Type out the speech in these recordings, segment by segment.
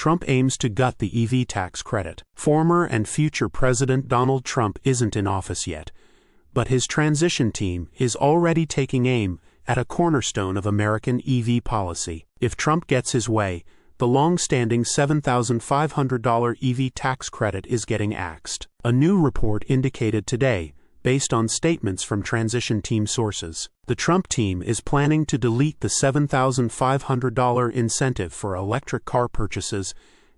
Trump aims to gut the EV tax credit. Former and future President Donald Trump isn't in office yet, but his transition team is already taking aim at a cornerstone of American EV policy. If Trump gets his way, the long-standing $7,500 EV tax credit is getting axed. A new report indicated today, based on statements from transition team sources, the Trump team is planning to delete the $7,500 incentive for electric car purchases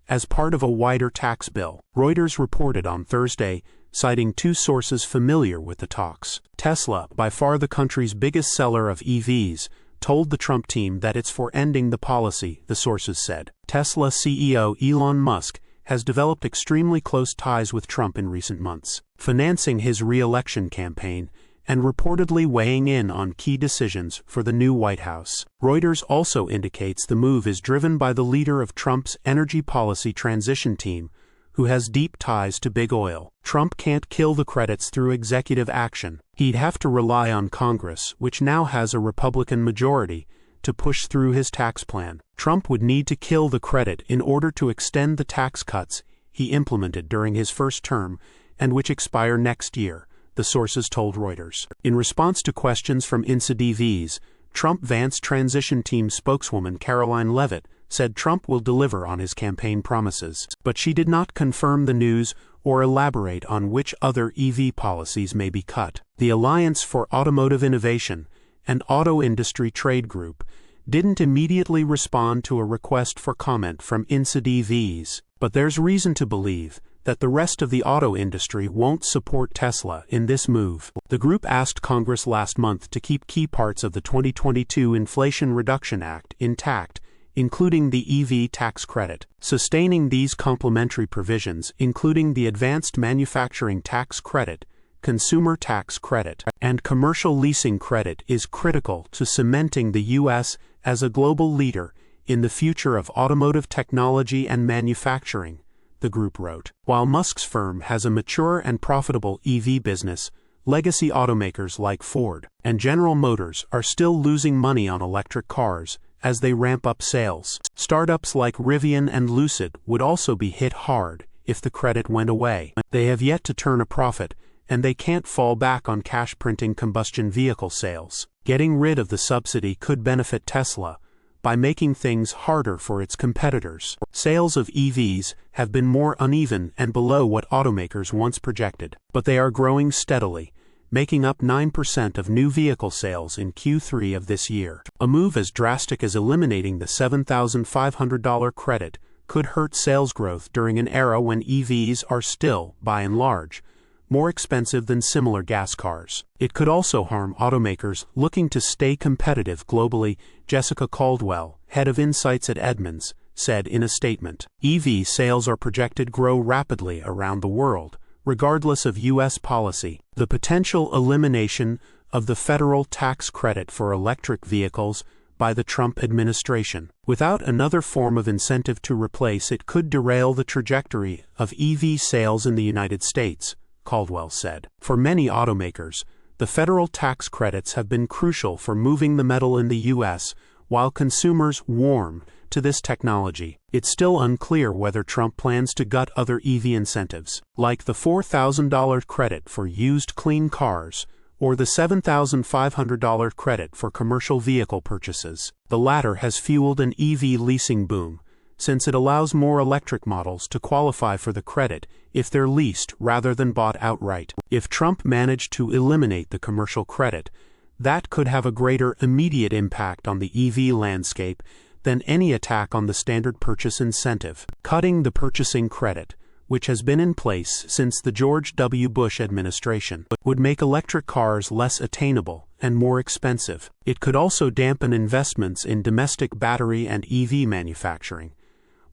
as part of a wider tax bill. Reuters reported on Thursday, citing two sources familiar with the talks. Tesla, by far the country's biggest seller of EVs, told the Trump team that it's for ending the policy, the sources said. Tesla CEO Elon Musk has developed extremely close ties with Trump in recent months, financing his re-election campaign and reportedly weighing in on key decisions for the new White House. Reuters also indicates the move is driven by the leader of Trump's energy policy transition team, who has deep ties to big oil. Trump can't kill the credits through executive action. He'd have to rely on Congress, which now has a Republican majority, to push through his tax plan. Trump would need to kill the credit in order to extend the tax cuts he implemented during his first term and which expire next year, the sources told Reuters. In response to questions from insideevs, Trump-Vance transition team spokeswoman Caroline Leavitt said Trump will deliver on his campaign promises, but she did not confirm the news or elaborate on which other EV policies may be cut. The Alliance for Automotive Innovation, an auto industry trade group, didn't immediately respond to a request for comment from insideevs, but there's reason to believe that the rest of the auto industry won't support Tesla in this move. The group asked Congress last month to keep key parts of the 2022 Inflation Reduction Act intact, including the EV tax credit. Sustaining these complementary provisions, including the Advanced Manufacturing Tax Credit, Consumer Tax Credit, and Commercial Leasing Credit, is critical to cementing the U.S. as a global leader in the future of automotive technology and manufacturing, the group wrote. While Musk's firm has a mature and profitable EV business, legacy automakers like Ford and General Motors are still losing money on electric cars as they ramp up sales. Startups like Rivian and Lucid would also be hit hard if the credit went away. They have yet to turn a profit, and they can't fall back on cash-printing combustion vehicle sales. Getting rid of the subsidy could benefit Tesla by making things harder for its competitors. Sales of EVs have been more uneven and below what automakers once projected, but they are growing steadily, making up 9% of new vehicle sales in Q3 of this year. A move as drastic as eliminating the $7,500 credit could hurt sales growth during an era when EVs are still, by and large, more expensive than similar gas cars. It could also harm automakers looking to stay competitive globally, Jessica Caldwell, head of insights at Edmunds, said in a statement. EV sales are projected to grow rapidly around the world, regardless of U.S. policy. The potential elimination of the federal tax credit for electric vehicles by the Trump administration, without another form of incentive to replace it, could derail the trajectory of EV sales in the United States, Caldwell said. For many automakers, the federal tax credits have been crucial for moving the metal in the U.S. while consumers warm to this technology. It's still unclear whether Trump plans to gut other EV incentives, like the $4,000 credit for used clean cars or the $7,500 credit for commercial vehicle purchases. The latter has fueled an EV leasing boom, since it allows more electric models to qualify for the credit if they're leased rather than bought outright. If Trump managed to eliminate the commercial credit, that could have a greater immediate impact on the EV landscape than any attack on the standard purchase incentive. Cutting the purchasing credit, which has been in place since the George W. Bush administration, would make electric cars less attainable and more expensive. It could also dampen investments in domestic battery and EV manufacturing,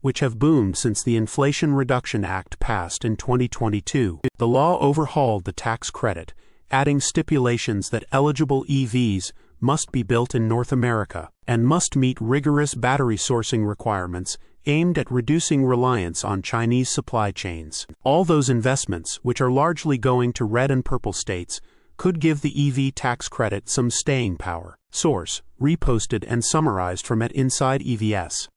which have boomed since the Inflation Reduction Act passed in 2022. The law overhauled the tax credit, adding stipulations that eligible EVs must be built in North America and must meet rigorous battery sourcing requirements aimed at reducing reliance on Chinese supply chains. All those investments, which are largely going to red and purple states, could give the EV tax credit some staying power. Source: reposted and summarized from @insideevs.